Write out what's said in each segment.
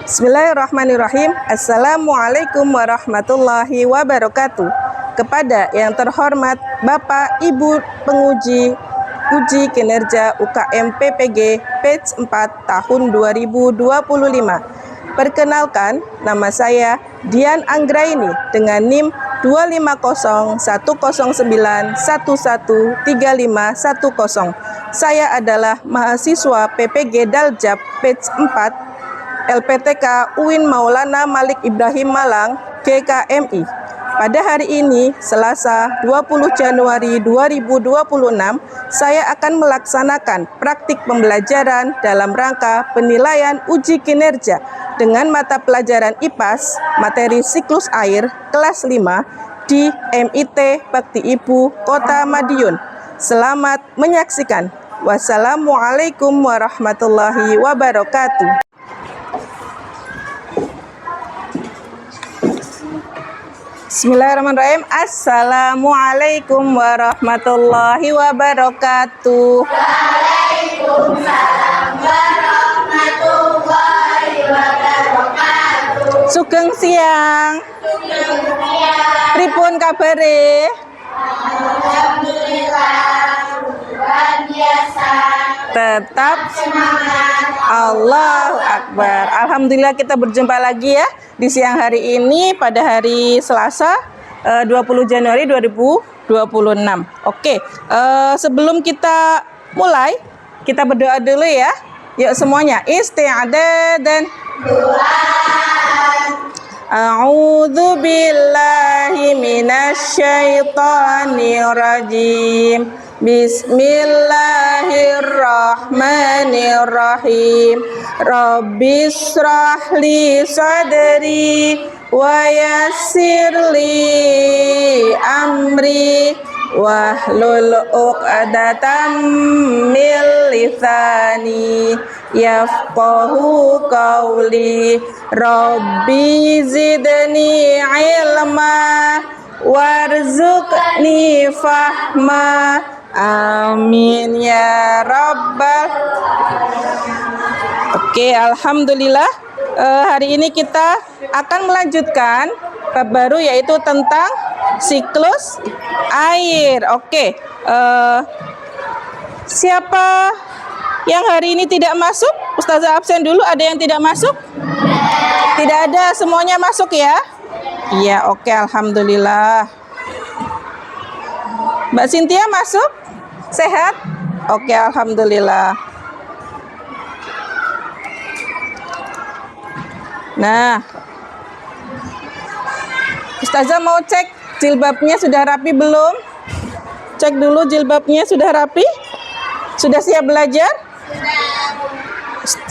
Bismillahirrahmanirrahim. Assalamualaikum warahmatullahi wabarakatuh. Kepada yang terhormat Bapak Ibu penguji uji kinerja UKM PPG Batch 4 tahun 2025. Perkenalkan, nama saya Dian Anggraini dengan NIM 2501091135110. Saya adalah mahasiswa PPG Daljab Batch 4 LPTK UIN Maulana Malik Ibrahim Malang GKMI. Pada hari ini, Selasa 20 Januari 2026, saya akan melaksanakan praktik pembelajaran dalam rangka penilaian uji kinerja dengan mata pelajaran IPAS, materi siklus air, kelas 5 di MIT Bakti Ibu Kota Madiun. Selamat menyaksikan. Wassalamualaikum warahmatullahi wabarakatuh. Bismillahirrahmanirrahim. Assalamualaikum warahmatullahi wabarakatuh. Waalaikumsalam warahmatullahi wabarakatuh. Sugeng siang. Pripun kabare? Alhamdulillah, luar biasa. Tetap Semangat. Allahu Akbar. Alhamdulillah kita berjumpa lagi ya di siang hari ini pada hari Selasa 20 Januari 2026. Oke, sebelum kita mulai, kita berdoa dulu ya. Yuk semuanya, isti'adah dan A'udzu billahi minasyaitonir rajim. Bismillahirrahmanirrahim. Rabbishrah li sadri wa yassir li amri wahlul 'uqdatam min lisani yafqahu qawli. Rabbi zidni ilma warzuqni fahma. Amin ya rabbal. Oke, alhamdulillah hari ini kita akan melanjutkan bab baru yaitu tentang siklus air. Oke, siapa yang hari ini tidak masuk? Ustazah absen dulu. Ada yang tidak masuk? Tidak ada, semuanya masuk ya? Iya, oke, alhamdulillah. Mbak Cynthia masuk? Sehat? Oke, alhamdulillah. Nah, Ustazah mau cek jilbabnya sudah rapi belum? Cek dulu jilbabnya sudah rapi? Sudah siap belajar?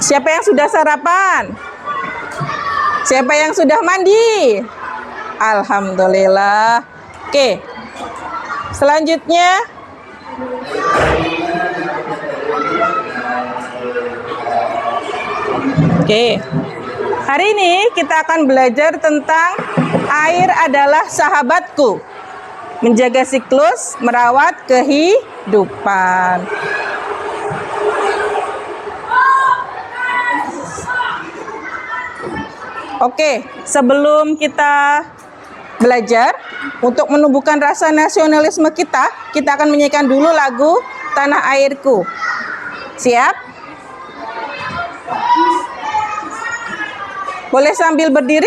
Siapa yang sudah sarapan? Siapa yang sudah mandi? Alhamdulillah. Oke. Selanjutnya hari ini kita akan belajar tentang air adalah sahabatku. Menjaga siklus, merawat kehidupan. Oke, sebelum kita belajar, untuk menumbuhkan rasa nasionalisme kita akan menyanyikan dulu lagu Tanah Airku. Siap? Boleh sambil berdiri?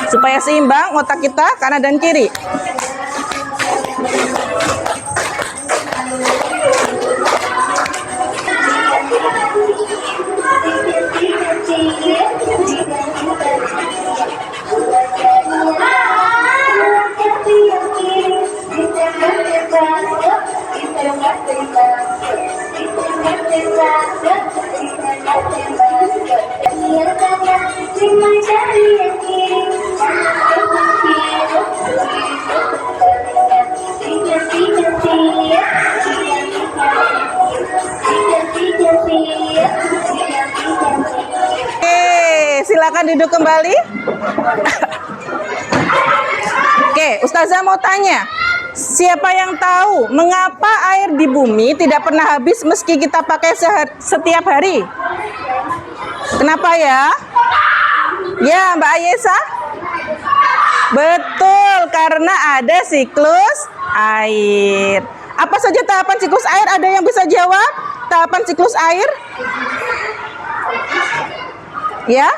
Supaya seimbang otak kita kanan dan kiri. Silakan duduk kembali. Oke, Oke, Ustazah mau tanya. Siapa yang tahu mengapa air di bumi tidak pernah habis meski kita pakai setiap hari? Kenapa ya? Ya, Mbak Ayesa? Betul, karena ada siklus air. Apa saja tahapan siklus air? Ada yang bisa jawab? Tahapan siklus air? Ya?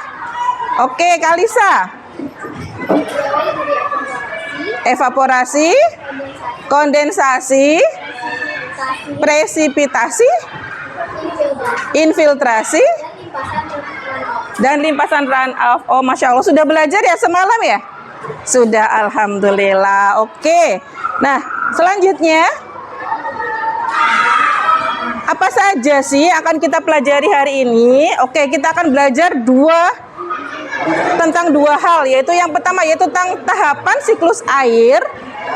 Oke, Kalisa. Evaporasi, kondensasi, presipitasi, infiltrasi, dan limpasan runoff. Oh, Masya Allah, sudah belajar ya semalam ya? Sudah, Alhamdulillah. Oke. Nah, selanjutnya, apa saja sih akan kita pelajari hari ini? Oke, kita akan belajar tentang dua hal, yaitu yang pertama yaitu tentang tahapan siklus air.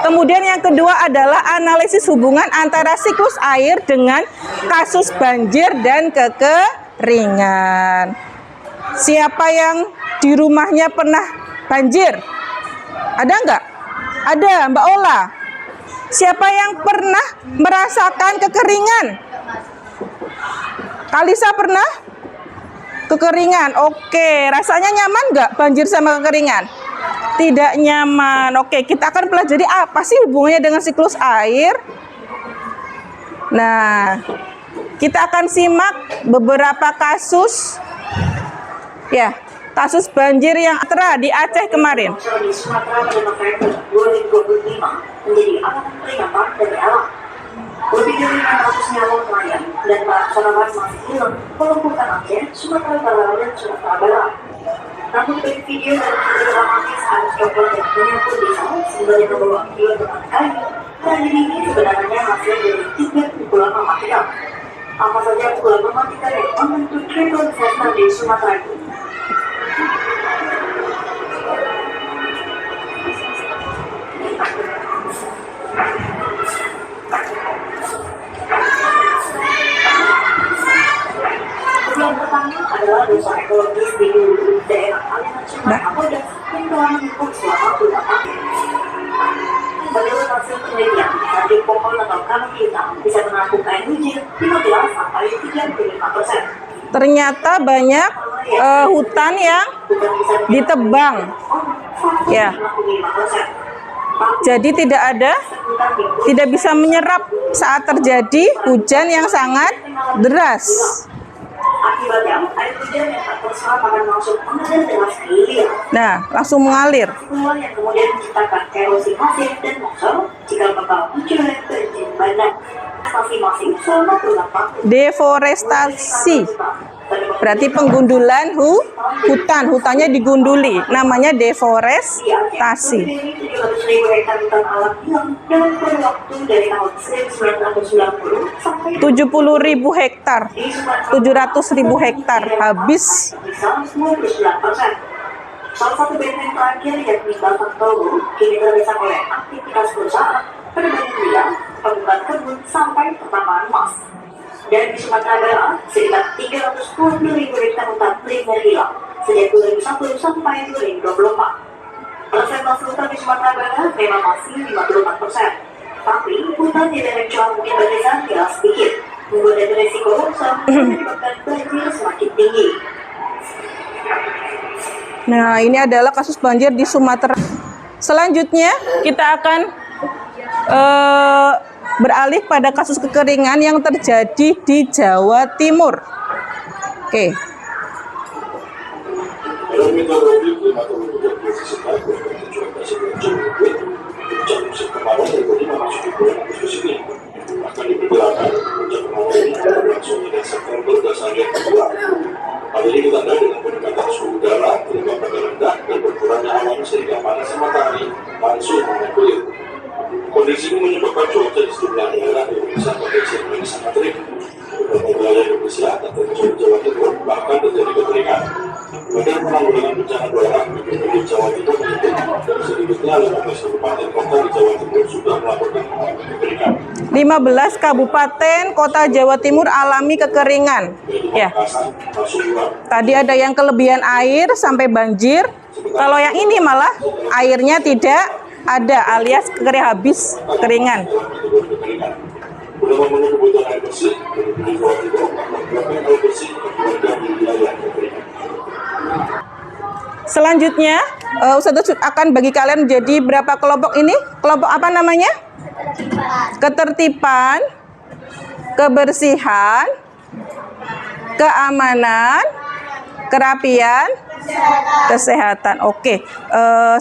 Kemudian yang kedua adalah analisis hubungan antara siklus air dengan kasus banjir dan kekeringan. Siapa yang di rumahnya pernah banjir? Ada nggak? Ada, Mbak Ola. Siapa yang pernah merasakan kekeringan? Kalisa pernah? Kekeringan, oke. Rasanya nyaman nggak banjir sama kekeringan? Tidak nyaman. Oke, kita akan pelajari apa sih hubungannya dengan siklus air. Nah, kita akan simak beberapa kasus. Ya, kasus banjir yang terjadi di Aceh kemarin. Di Sumatera pada November 2025 menjadi amanat peringatan dari alam. Lebih dari 600 nyawa nelayan dan para tanaman masih hilang melumpuhkan Aceh, Sumatera Utara, dan Sumatera Barat. Namun dari video dan video dramatis Anas Joko dan menyambut desa sebenarnya membawa video dengan kayu. Tragedi ini sebenarnya hasil dari 3 pukulan mematikan. Apa saja pukulan mematikan yang membentuk triple disaster di Sumatera itu? Yang pertama adalah dosa ekologis di hulu daerah aliran Sungai Apodas yang telah menumpuk selama puluhan tahun. Menurut hasil penelitian, dari pohon atau kanopi hitam bisa menampung air hujan 15 sampai 35%. Ternyata banyak hutan yang ditebang. Ya. Jadi tidak bisa menyerap saat terjadi hujan yang sangat deras. Akibatnya, air hujan yang tak terserap akan langsung mengalir deras ke hilir. Nah, langsung mengalir. Keluar yang kemudian menciptakan erosi pasir dan longsor jika bakal muncul yang terjadi banyak. Masing-masing selama beberapa Deforestasi. Berarti penggundulan hutannya digunduli, namanya deforestasi. 700.000 hektar hutan alam hilang dalam kurun waktu dari tahun 1990 sampai 70.000 hektar, 700.000 hektar habis. bisa 99%. Salah satu benteng terakhir yakni Batak Togo kini terdesak oleh aktivitas perusahaan, penebang wilayah, pembukaan kebun sampai pertambangan emas. Dan di Sumatera Barat, sekitar 320.000 hektar hutan primer hilang sejak 2001 sampai 2024. Persentase hutan di Sumatera Barat memang masih 54%. Tapi hutan di daerah Jawa mungkin bergeser jelas sedikit, membuat risiko longsor dan menyebabkan banjir semakin tinggi. Nah, ini adalah kasus banjir di Sumatera. Selanjutnya, kita akan beralih pada kasus kekeringan yang terjadi di Jawa Timur. Oke. Hal ini ditandai dengan peningkatan suhu udara, kelembapan rendah, dan berkurangnya awan sehingga panas matahari langsung mengumpul. Kondisi ini menyebabkan cuaca di sejumlah daerah di Indonesia potensi yang sangat terik. Beberapa wilayah Indonesia, termasuk Jawa Timur, bahkan terjadi kekeringan. Badan Penanggulangan Bencana Daerah BPBD Jawa Timur menyebut dari sedikitnya 15 kabupaten kota di Jawa Timur sudah melaporkan mengalami kekeringan. 15 kabupaten kota Jawa Timur alami kekeringan. Ya. Tadi ada yang kelebihan air sampai banjir. Kalau yang ini malah airnya tidak ada alias kering habis keringan. Guna memenuhi kebutuhan air bersih, di Jawa Timur, melakukan air bersih warga di wilayah kekeringan. Selanjutnya, Ustadz akan bagi kalian menjadi berapa kelompok ini? Kelompok apa namanya? Ketertiban, kebersihan, keamanan, kerapian, kesehatan. Oke,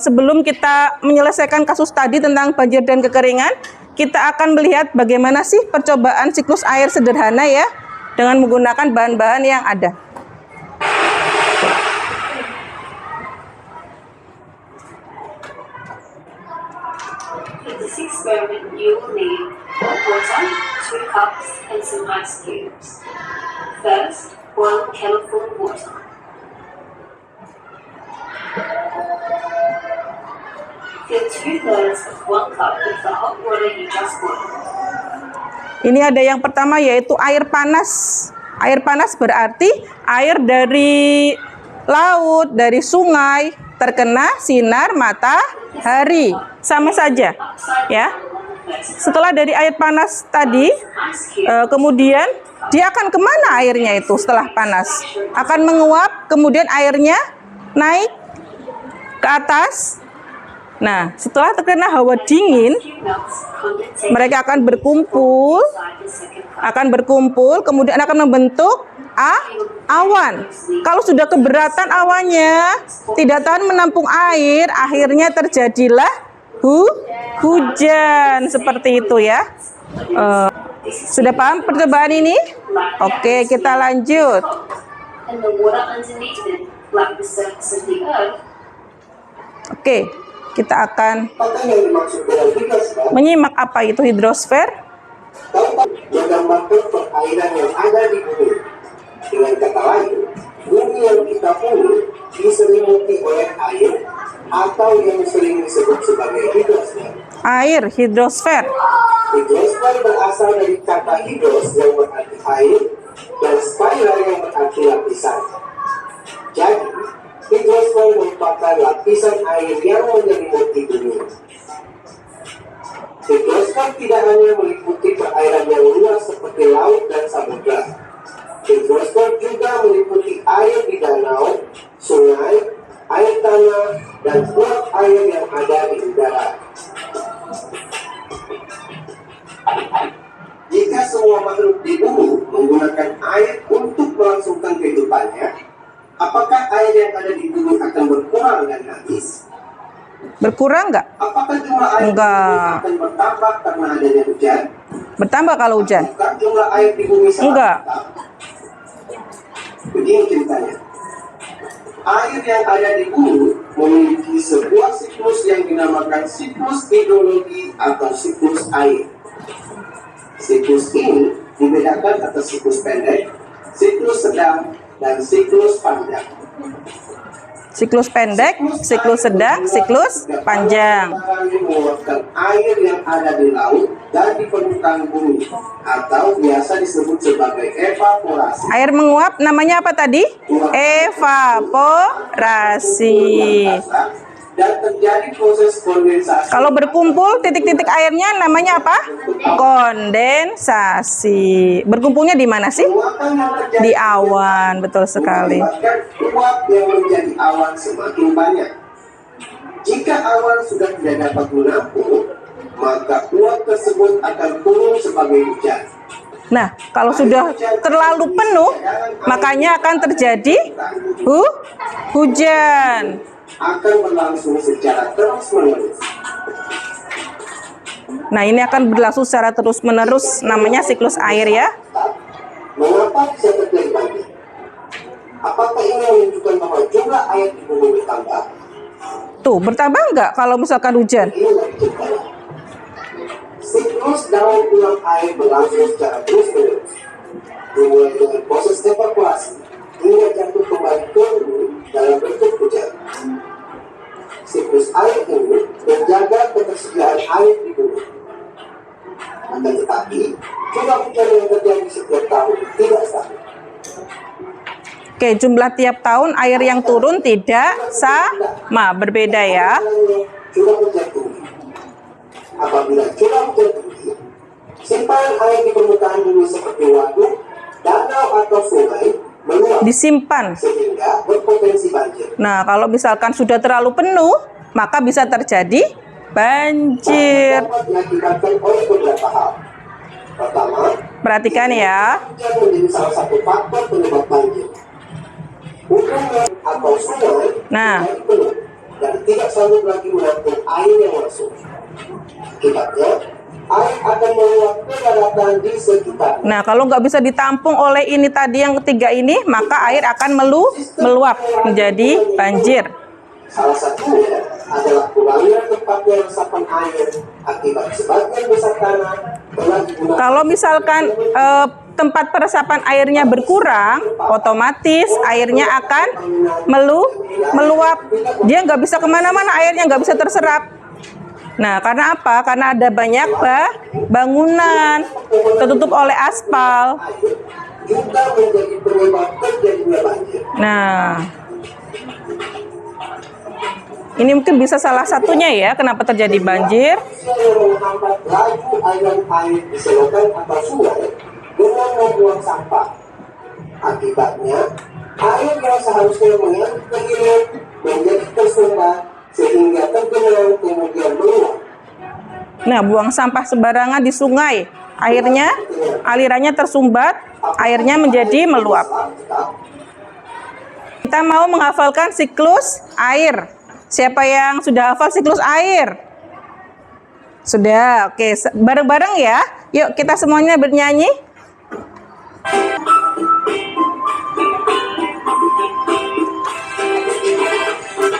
sebelum kita menyelesaikan kasus tadi tentang banjir dan kekeringan, kita akan melihat bagaimana sih percobaan siklus air sederhana ya, dengan menggunakan bahan-bahan yang ada. In this experiment, you will need water, 2 cups, and some ice cubes. First, boil a kettle full of water. Fill 2/3 of 1 cup with the hot water you just boiled. Ini ada yang pertama yaitu air panas. Air panas berarti air dari laut, dari sungai terkena sinar matahari. Sama saja, ya. Setelah dari air panas tadi, kemudian dia akan kemana airnya itu setelah panas? Akan menguap, kemudian airnya naik ke atas. Nah, setelah terkena hawa dingin, mereka akan berkumpul, kemudian akan membentuk awan. Kalau sudah keberatan awannya, tidak tahan menampung air, akhirnya terjadilah hujan seperti itu ya. Sudah paham percobaan ini? Oke, kita lanjut. And the water underneath it, like the surface of the earth, Oke, kita akan Apakah yang dimaksud dengan hidrosfer? menyimak apa itu hidrosfer. Menggambarkan perairan yang ada di bumi. Dengan kata lain, bumi yang kita huni diselimuti oleh air atau yang sering disebut sebagai hidrosfer. Air, hidrosfer. Hidrosfer berasal dari kata hidros yang berarti air dan spiral yang berarti lapisan. Jadi, hidrosfer merupakan lapisan air yang menyelimuti bumi. Hidrosfer tidak hanya meliputi perairan yang luas seperti laut dan samudra. Hidrosfer juga meliputi air di danau, sungai, air tanah, dan uap air yang ada di udara. Jika semua makhluk di bumi menggunakan air untuk melangsungkan kehidupannya, apakah air yang ada di bumi akan berkurang dan habis? Berkurang nggak? Apakah jumlah air di Enggak. bumi akan bertambah karena adanya hujan? Bertambah kalau hujan? Apakah jumlah air di bumi sangat Enggak. tetap? Begini ceritanya. Air yang ada di bumi memiliki sebuah siklus yang dinamakan siklus hidrologi atau siklus air. Siklus ini dibedakan atas siklus pendek, siklus sedang, dan siklus panjang. Siklus pendek, siklus sedang, siklus panjang. Mengeluarkan air yang ada di laut dan di permukaan bumi atau biasa disebut sebagai evaporasi. Air menguap namanya apa tadi? Evaporasi. Dan terjadi proses kondensasi. Kalau berkumpul titik-titik airnya namanya apa? Kondensasi. Berkumpulnya di mana sih? Penguapan yang terjadi Di awan, betul sekali. mengakibatkan uap yang menjadi awan semakin banyak. Jika awan sudah tidak dapat menampung, maka uap tersebut akan turun sebagai hujan. Nah, kalau sudah terlalu penuh, makanya akan terjadi hujan. Akan berlangsung secara terus-menerus. Nah, ini akan berlangsung secara terus-menerus, namanya siklus air ya. Mengapa bisa terjadi banjir? Apakah ini menunjukkan bahwa jumlah air di bumi bertambah? Tuh, bertambah nggak kalau misalkan hujan? Inilah ceritanya. Siklus daur ulang air berlangsung secara terus-menerus, dimulai dengan proses evaporasi hingga jatuh kembali ke bumi dalam bentuk hujan. Siklus air ini menjaga ketersediaan air di bumi. Akan tetapi, jumlah hujan yang terjadi setiap tahun tidak sama. Oke, jumlah tiap tahun air yang turun tidak sama, berbeda ya. Curah hujan tinggi apabila curah hujan tinggi, simpanan air di permukaan bumi seperti waduk, danau atau sungai meluap Disimpan. sehingga berpotensi banjir. Nah, kalau misalkan sudah terlalu penuh, maka bisa terjadi banjir. Dapat diakibatkan oleh beberapa hal. Pertama, Perhatikan ya. hujan menjadi salah satu faktor penyebab banjir. Sungai atau sungai Nah. menjadi penuh dan tidak sanggup lagi menampung air yang masuk. Akibatnya, air akan meluap ke daratan di sekitar. Nah, kalau nggak bisa ditampung oleh ini tadi yang ketiga ini, maka air akan meluap menjadi banjir. Salah satunya adalah kurangnya tempatnya resapan air akibat sebagian besar tanah telah digunakan. Kalau misalkan tempat peresapan airnya berkurang, otomatis airnya akan meluap. Dia nggak bisa kemana-mana, airnya nggak bisa terserap. Nah, karena apa? Karena ada banyak bangunan tertutup oleh aspal. Juga menjadi penyebab terjadinya banjir. Nah, ini mungkin bisa salah satunya ya, kenapa terjadi banjir. Yang menghambat laju aliran air di selokan atau sungai dengan membuang sampah. Akibatnya, air yang seharusnya mengalir ke hilir menjadi tersumbat sehingga tergenang kemudian meluap. Nah, buang sampah sembarangan di sungai, airnya alirannya tersumbat, airnya menjadi meluap. Kita mau menghafalkan siklus air. Siapa yang sudah hafal siklus air? Sudah, oke. Bareng-bareng ya. Yuk kita semuanya bernyanyi.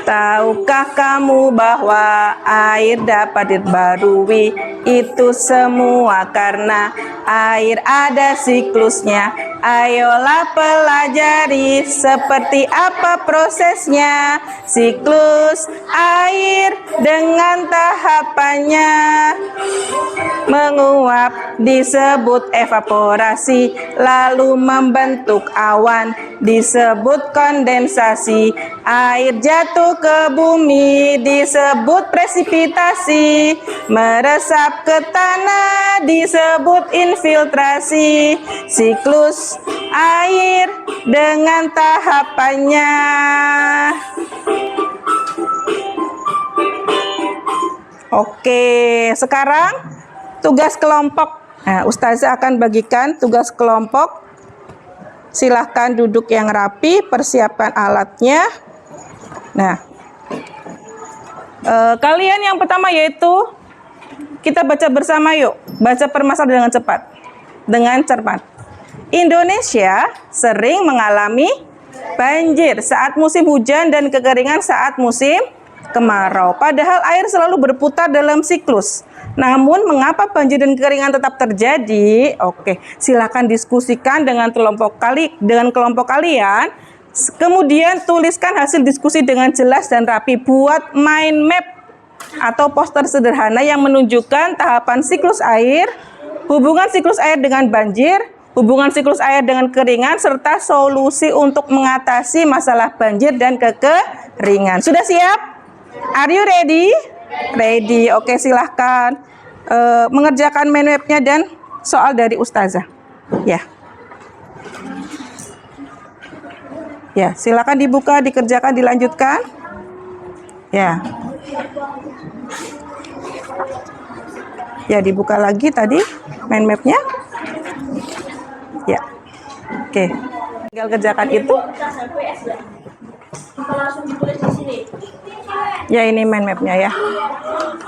Tahukah kamu bahwa air dapat dibarui? Itu semua karena air ada siklusnya. Ayolah pelajari seperti apa prosesnya. Siklus air dengan tahapannya. Menguap disebut evaporasi, lalu membentuk awan disebut kondensasi. Air jatuh ke bumi disebut presipitasi. Meresap ke tanah disebut infiltrasi. Siklus air dengan tahapannya. Oke, sekarang tugas kelompok. Nah, Ustazah akan bagikan tugas kelompok. Silahkan duduk yang rapi, persiapkan alatnya. Nah, kalian yang pertama yaitu kita baca bersama yuk. Baca permasalahan dengan cepat, dengan cermat. Indonesia sering mengalami banjir saat musim hujan dan kekeringan saat musim kemarau. Padahal air selalu berputar dalam siklus. Namun mengapa banjir dan kekeringan tetap terjadi? Oke, silakan diskusikan dengan kelompok kalian. Kemudian tuliskan hasil diskusi dengan jelas dan rapi. Buat mind map atau poster sederhana yang menunjukkan tahapan siklus air, hubungan siklus air dengan banjir, hubungan siklus air dengan kekeringan, serta solusi untuk mengatasi masalah banjir dan kekeringan. Sudah siap? Are you ready? Ready. Oke, silahkan mengerjakan mind map-nya dan soal dari Ustazah. Ya. Ya, silakan dibuka, dikerjakan, dilanjutkan. Ya. Ya, dibuka lagi tadi mind map-nya. Ya. Oke. Tinggal kerjakan itu. Ya, ini mind map-nya ya.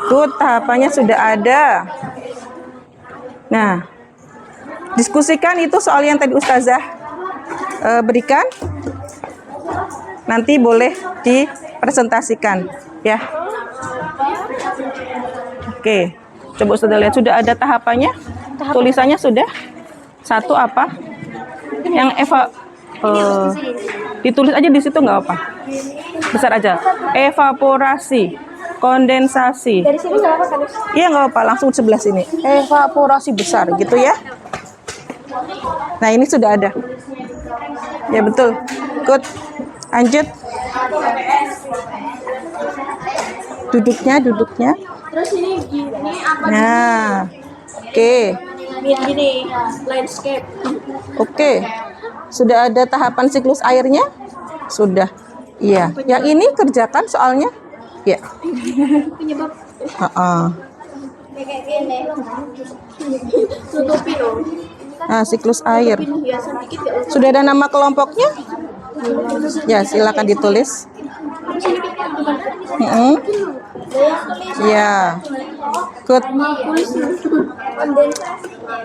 Tuh, tahapannya sudah ada. Nah, diskusikan itu soal yang tadi Ustazah berikan. Nanti boleh dipresentasikan ya. Oke, coba Ustazah lihat sudah ada tahapannya. Tulisannya sudah. Satu apa? Yang ditulis aja di situ nggak apa? Besar aja. Evaporasi, kondensasi. Dari sini nggak apa kan? Iya nggak apa, langsung sebelah sini. Evaporasi besar gitu ya. Nah ini sudah ada. Ya betul. Good. Lanjut. Duduknya. Terus ini gini apa? Nah, oke. Gini, landscape. Oke. Sudah ada tahapan siklus airnya? Sudah. Iya. Yang ini kerjakan soalnya? Ya. Penyebab Heeh. kayak gini. Tutupin dong. Nah, siklus air. Hiasan dikit ya. Sudah ada nama kelompoknya? Ya, silakan ditulis. Mm-mm. Ya. Good.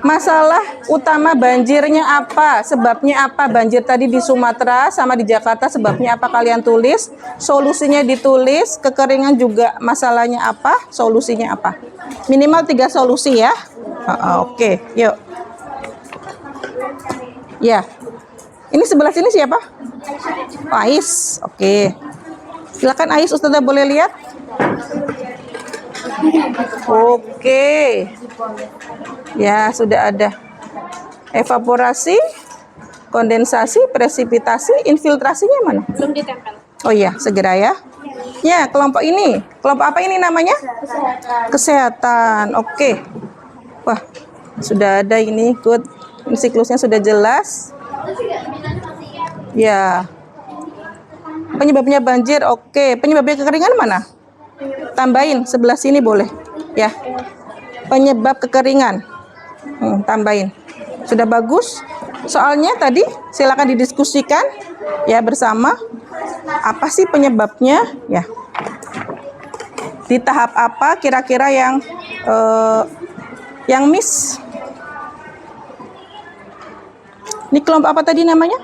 Masalah utama banjirnya apa? Sebabnya apa? Banjir tadi di Sumatera sama di Jakarta sebabnya apa kalian tulis? Solusinya ditulis. Kekeringan juga masalahnya apa? Solusinya apa? Minimal 3 solusi ya. Oke, yuk. Ya. Ini sebelah sini siapa? Ais. Oke. Silakan Ais, Ustazah boleh lihat? Oke. Ya, sudah ada. Evaporasi, kondensasi, presipitasi, infiltrasinya mana? Belum ditempel. Oh iya, segera ya. Ya, kelompok ini. Kelompok apa ini namanya? Kesehatan. Oke. Wah, sudah ada ini. Good. Ini siklusnya sudah jelas. Ya. Penyebabnya banjir. Oke. Penyebabnya kekeringan mana? Tambahin sebelah sini boleh. Ya. Penyebab kekeringan. Tambahin. Sudah bagus. Soalnya tadi silakan didiskusikan ya bersama. Apa sih penyebabnya? Ya. Di tahap apa kira-kira yang miss? Ini kelompok apa tadi namanya?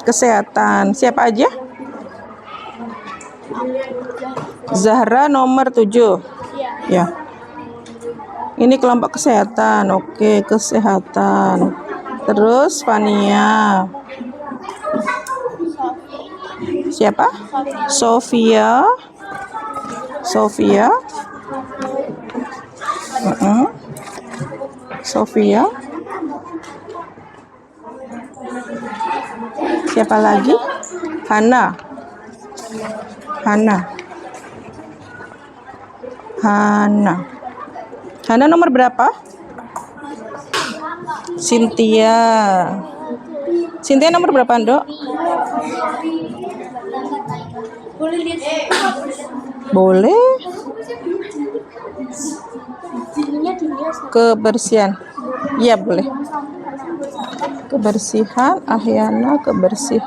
Kesehatan. Siapa aja? Zahra nomor 7. Ya. Ini kelompok kesehatan. Oke, kesehatan. Terus Fania. Siapa? Sofia. Sofia. Sofia. Siapa lagi? Hana. Hana. Hana. Hana nomor berapa? Cynthia. Cynthia nomor berapa, Dok? Boleh. Kebersihan. Iya, boleh. Kebersihan, Ahyana, kebersihan.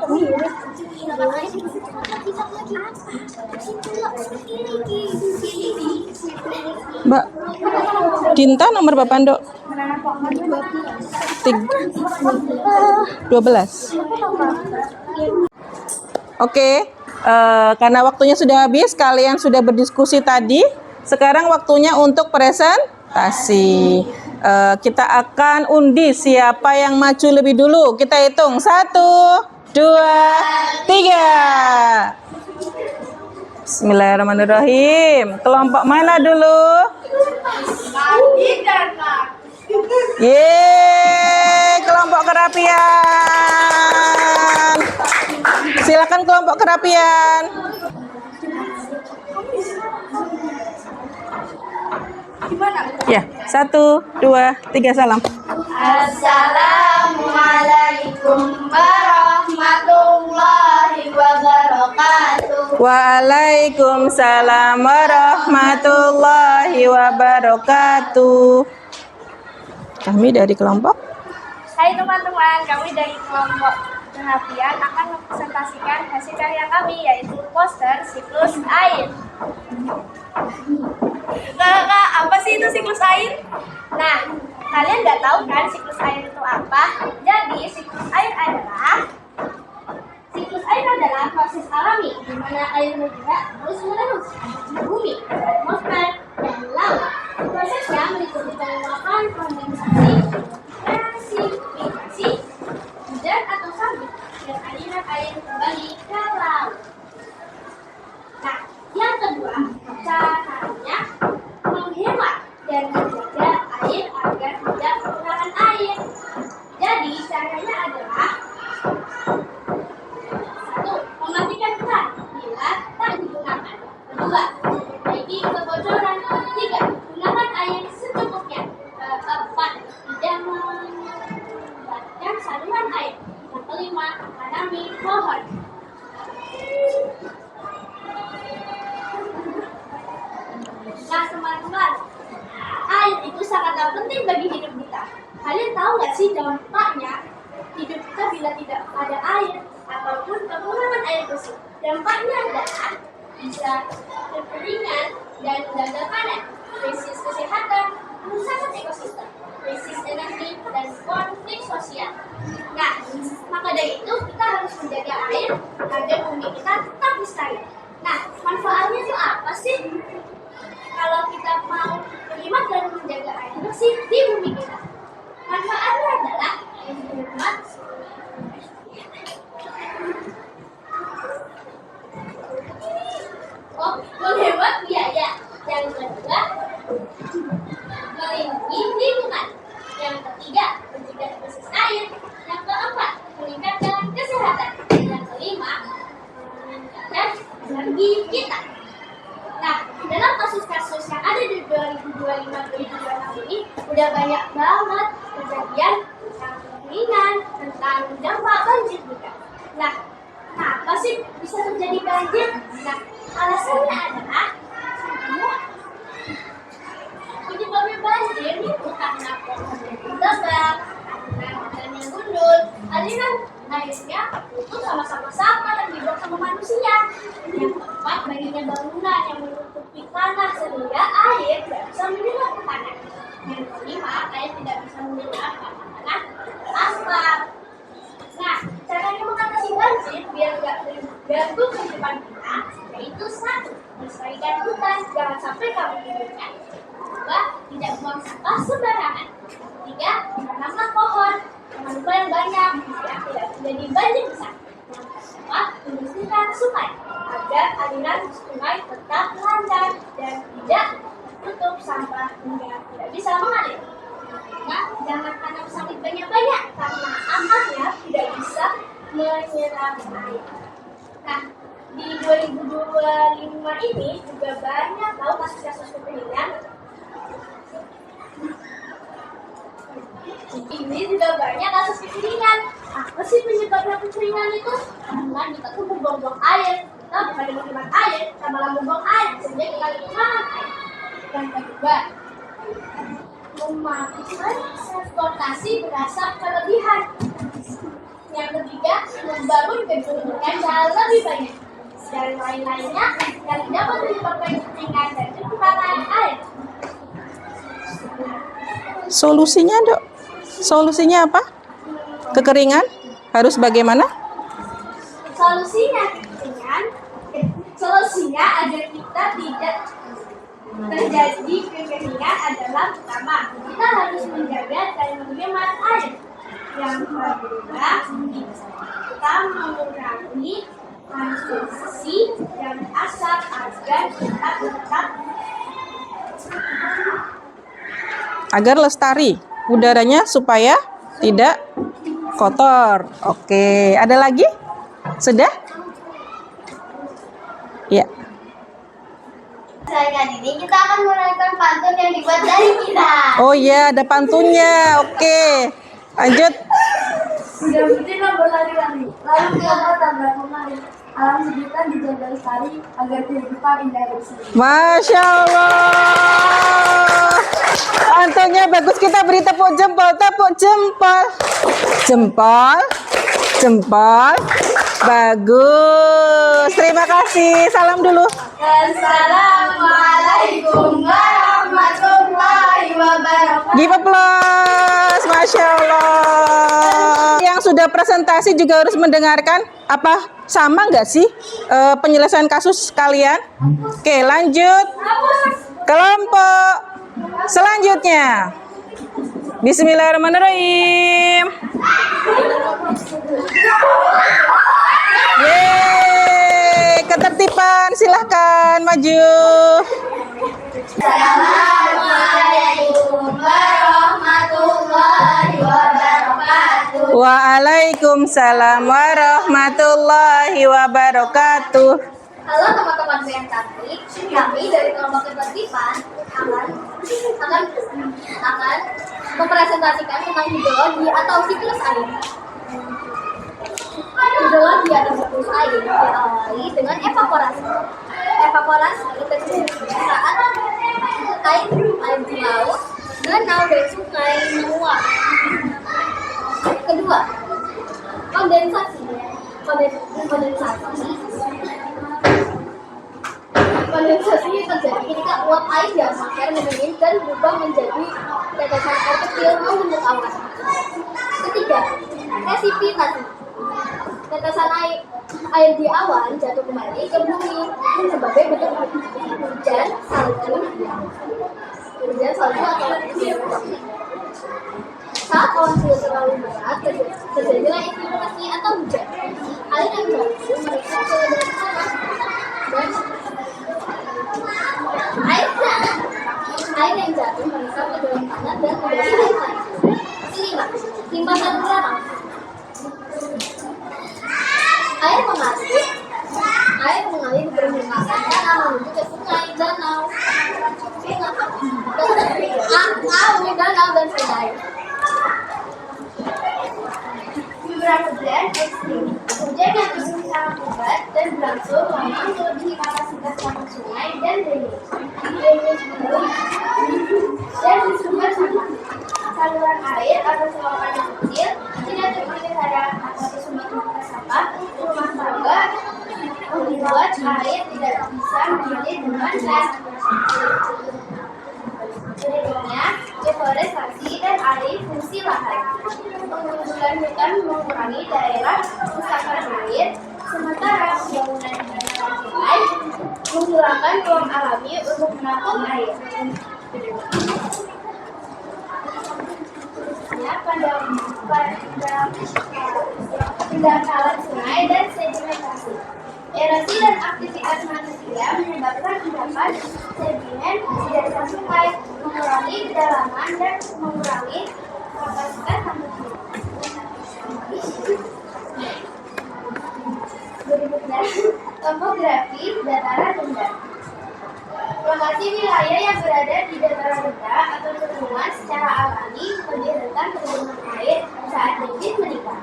Mbak Dinta nomor berapa, Dok? 12. Oke, karena waktunya sudah habis, kalian sudah berdiskusi tadi. Sekarang waktunya untuk presentasi. Kita akan undi siapa yang maju lebih dulu. Kita hitung 1, 2, 3. Bismillahirrahmanirrahim. Kelompok mana dulu? Yeay, kelompok kerapian. Silakan kelompok kerapian. Ya, 1, 2, 3, salam. Assalamualaikum warahmatullahi wabarakatuh. Waalaikumsalam warahmatullahi wabarakatuh. Kami dari kelompok. Hai teman-teman, kami dari kelompok kerapian akan mempresentasikan hasil karya kami, yaitu poster siklus air. Kakak, apa sih itu siklus air? Nah, kalian nggak tahu kan siklus air itu apa? Jadi, siklus air adalah proses alami di mana air bergerak terus-menerus di bumi, atmosfer, dan laut. Prosesnya meliputi penguapan, kondensasi, presipitasi, hujan atau sabit, dan aliran air kembali ke laut. Nah, yang kedua, caranya menghemat dan menjaga air agar tidak kekurangan air. Jadi, caranya adalah 1. Mematikan keran bila tak digunakan. 2. Memperbaiki kebocoran. 3. sih dampaknya hidup kita bila tidak ada air ataupun kekurangan air bersih? Dampaknya adalah bisa kekeringan dan gagal panen, krisis kesehatan, kerusakan ekosistem, krisis energi, dan konflik sosial. Nah, maka dari itu kita harus menjaga air agar bumi kita tetap lestari. Nah, manfaatnya itu apa sih? Kalau kita mau terlibat dan menjaga air bersih di bumi kita, manfaatnya adalah yang hemat, menghemat biaya. Yang kedua, melindungi lingkungan. Yang ketiga, mencegah krisis air. Yang keempat, meningkatkan kesehatan. Yang kelima, meningkatkan energi kita. Nah, dalam kasus-kasus yang ada di 2025-2026 ini udah banyak banget kejadian tentang kekeringan, tentang dampak banjir juga. Nah, kenapa sih bisa terjadi banjir? Nah, alasannya adalah penyebabnya banjir itu karena pohon yang tebang, hutan yang gundul, aliran airnya itu sama-sama sampah dan dibuang sama manusia. Yang keempat, banyaknya bangunan yang menutupi tanah sehingga air tidak bisa menyerap ke tanah. Yang kelima, air tidak bisa menyerap karena tanah aspal. Nah, caranya mengatasi banjir biar nggak terganggu kehidupan kita, yaitu satu, melestarikan hutan, jangan sampai kamu hidupkan. Dua, tidak buang sampah sembarangan. Tiga, tanamlah pohon, jangan lupa yang banyak, biar tidak terjadi banjir besar. Yang keempat, membersihkan sungai agar aliran sungai tetap lancar dan tidak tutup sampah hingga tidak bisa mengalir. Nah, jangan tanam sawit banyak-banyak karena akarnya tidak bisa menyerap air. Nah, di 2025 ini juga banyak tahu kasus-kasus kekeringan. Ini juga banyak kasus kekeringan. Apa sih penyebabnya kekeringan itu? Karena kita tuh membuang-buang air. Kita bukan menghemat air, kita malah membuang air sehingga kita kekurangan air. Yang kedua, memakai transportasi berasap kelebihan. Yang ketiga, membangun gedung dengan cara lebih banyak. Dan lain-lainnya yang dapat menyebabkan kekeringan dan kekurangan air. Solusinya, Dok? Solusinya apa? Kekeringan harus bagaimana? Solusinya agar kita tidak terjadi kekeringan adalah pertama, kita harus menjaga dan menghemat air. Yang kedua, kita mengurangi konsumsi dan asap agar kita tetap Agar lestari udaranya supaya tidak kotor. Oke, ada lagi? Sudah? Ya. Kali ini kita akan menonton pantun yang dibuat dari kita. Oh iya, ada pantunnya. Oke. Lanjut. Sudah betina berlari-lari, lalu kelapa tabrak kemari. Alam sekitar dijaga lestari agar kehidupan indah bersih. Masya Allah. Pantunnya bagus, kita beri tepuk jempol, tepuk jempol. Jempol, jempol. Bagus. Terima kasih. Salam dulu. Assalamualaikum warahmatullahi wabarakatuh. Give applause. Masya Allah. Yang sudah presentasi juga harus mendengarkan. Apa sama nggak sih penyelesaian kasus kalian? Oke, lanjut. Kelompok selanjutnya. Bismillahirrahmanirrahim. Yeay, ketertiban, silahkan maju. Assalamualaikum warahmatullahi wabarakatuh. Waalaikumsalam warahmatullahi wabarakatuh. Halo teman-teman yang cantik, kami dari kelompok ketertiban akan mempresentasikan tentang hidrologi atau siklus air. Hidrologi atau siklus air diawali dengan evaporasi. Evaporasi terjadi saat air di laut, danau, dan sungai menguap. Kondensasi terjadi ketika uap air di atmosfer mendingin dan berubah menjadi tetesan air kecil membentuk awan. Ketiga, resipitasi. Tetesan air di awan jatuh kembali ke bumi sebagai bentuk hujan salju atau hujan. Saat awan sudah terlalu berat, terjadilah intimidasi atau hujan. Air yang jatuh mereka ke dalam tanah dan air yang jatuh meresap ke dalam tanah dan menjadi air tanah. Kelima, limpahan danau. Air mengalir di permukaan tanah menuju ke sungai, danau, dan sungai. Beberapa hujan ekstrim. Hujan yang sangat lebat dan berangsur lama melebihi kapasitas tampung sungai dan drainase dan disumber saluran air atau selokan yang kecil tidak terpelihara atau sumber sampah rumah tangga membuat air tidak bisa mengalir dengan baik. Berikutnya, deforestasi dan alih fungsi lahan. Penggundulan hutan mengurangi daerah resapan air, sementara pembangunan jembatan sungai menghilangkan ruang alami untuk menampung air. Pendangkalan sungai dan sedimentasi. Erosi dan aktivitas manusia menyebabkan endapan sedimen dari sungai, mengurangi kedalaman dan mengurangi kapasitas manusia. Berikutnya, topografi dataran rendah. Lokasi wilayah yang berada di dataran rendah atau cekungan secara alami lebih rentan tergenang air saat debit meningkat.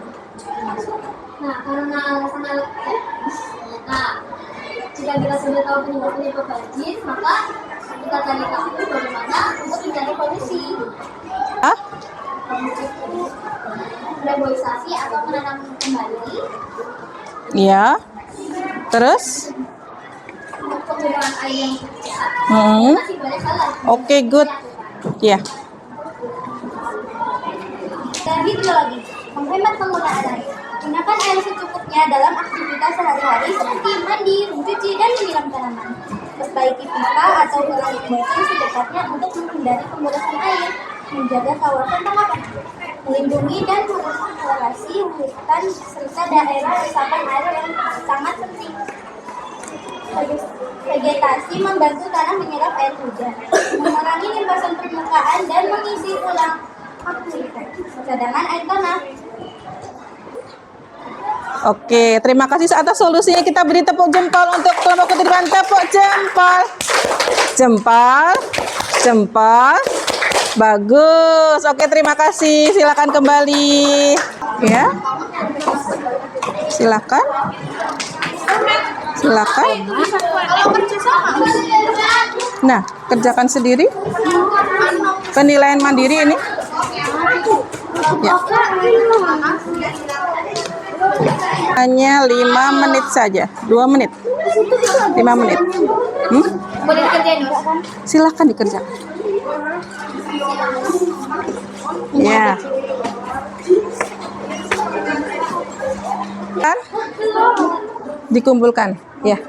Jika kita sudah tahu penyebab banjir, maka kita cari tahu bagaimana untuk mencari solusi. Reboisasi atau menanam kembali. Ya. Terus? Penggunaan air yang bijak. Masih banyak salah. Oke, good. Ya. Dan hidrologi, menghemat penggunaan air. Gunakan air secukupnya dalam aktivitas sehari-hari seperti mandi, mencuci, dan menyiram tanaman. Perbaiki pipa atau ulangi mesin sedekatnya untuk menghindari pemborosan air. Menjaga kawasan tangkapan air. Melindungi dan mengeksplorasi hutan serta daerah resapan air yang sangat penting. Vegetasi membantu tanah menyerap air hujan, mengurangi limpasan permukaan dan mengisi ulang aktivitas cadangan air tanah. Oke, terima kasih atas solusinya. Kita beri tepuk jempol untuk kelompok ketertiban. Tepuk jempol. Jempol. Jempol. Bagus. Oke, terima kasih. Silakan kembali. Ya. Silakan. Silakan. Nah, kerjakan sendiri. Penilaian mandiri ini. Ya. Hanya 5 menit saja. 2 menit. 5 menit. Boleh dikerjain, Silakan dikerjakan. Ya. Kan? Dikumpulkan. Ya.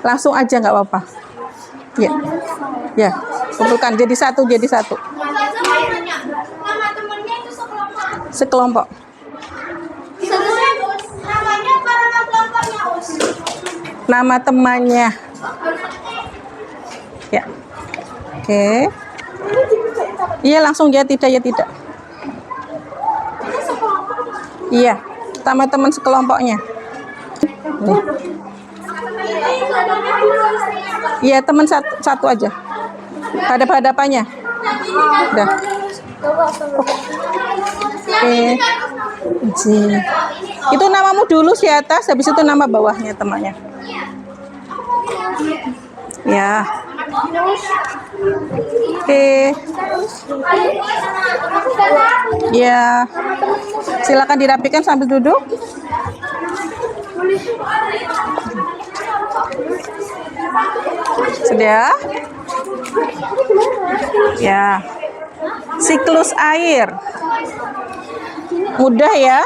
Langsung aja nggak apa-apa. Ya. Ya. Kumpulkan jadi satu. Nama temannya itu sekelompok. Sekelompok. Namanya para kelompoknya, Us. Nama temannya. Ya. Oke. Iya, langsung ya tidak. Iya, sama teman sekelompoknya. Iya, teman satu aja. Hadap-hadapannya. Udah. Oke. Itu namamu dulu di atas, habis itu nama bawahnya temannya. Ya. Oke. Ya. Silakan dirapikan sambil duduk. Sudah? Ya. Siklus air. Mudah ya?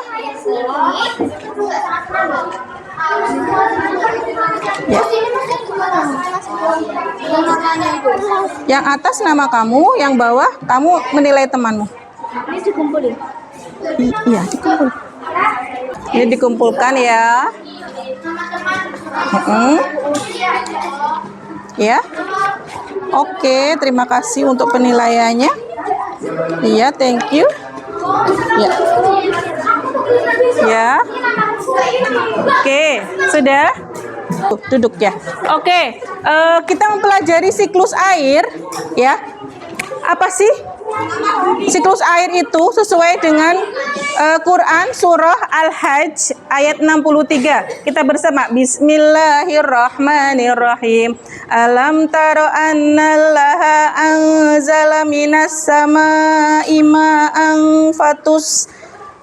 Ya. Yang atas nama kamu, yang bawah kamu menilai temanmu. Ini dikumpulin. Iya, dikumpul. Ini dikumpulkan ya. Ya. Oke, terima kasih untuk penilaiannya. Iya, thank you. Ya. Ya. Oke, sudah? Duduk ya. Oke, kita mempelajari siklus air ya. Apa sih siklus air itu? Sesuai dengan Quran surah Al-Hajj ayat 63. Kita bersama. Bismillahirrahmanirrahim. Alam taro annallaha anzala minas samaa'i ma'an fatus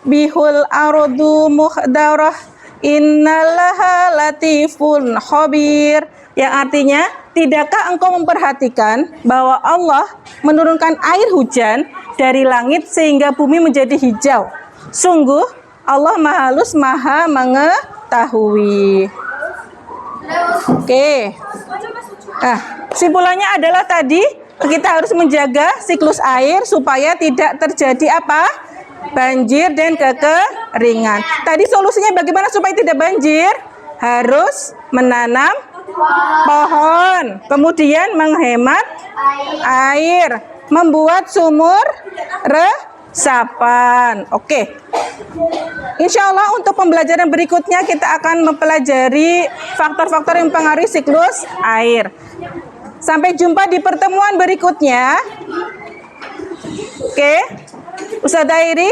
bihul ardu muhdarah innallaha latifun khabir. Yang artinya, tidakkah engkau memperhatikan bahwa Allah menurunkan air hujan dari langit sehingga bumi menjadi hijau? Sungguh Allah Maha Halus, Maha mengetahui. Oke. Nah, kesimpulannya adalah tadi kita harus menjaga siklus air supaya tidak terjadi apa? Banjir dan kekeringan. Tadi solusinya bagaimana supaya tidak banjir? Harus menanam pohon, kemudian menghemat air, membuat sumur resapan. Oke. Insya Allah untuk pembelajaran berikutnya kita akan mempelajari faktor-faktor yang mempengaruhi siklus air. Sampai jumpa di pertemuan berikutnya. Oke. Ustazah Airi,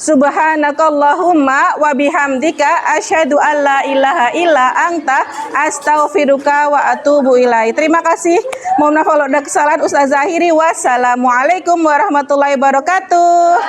subhanakallahumma wa bihamdika asyhadu an la ilaha illa anta astaghfiruka wa atubu ilaik. Terima kasih. Mohon maaf kalau ada kesalahan. Ustazah Airi, wassalamualaikum warahmatullahi wabarakatuh.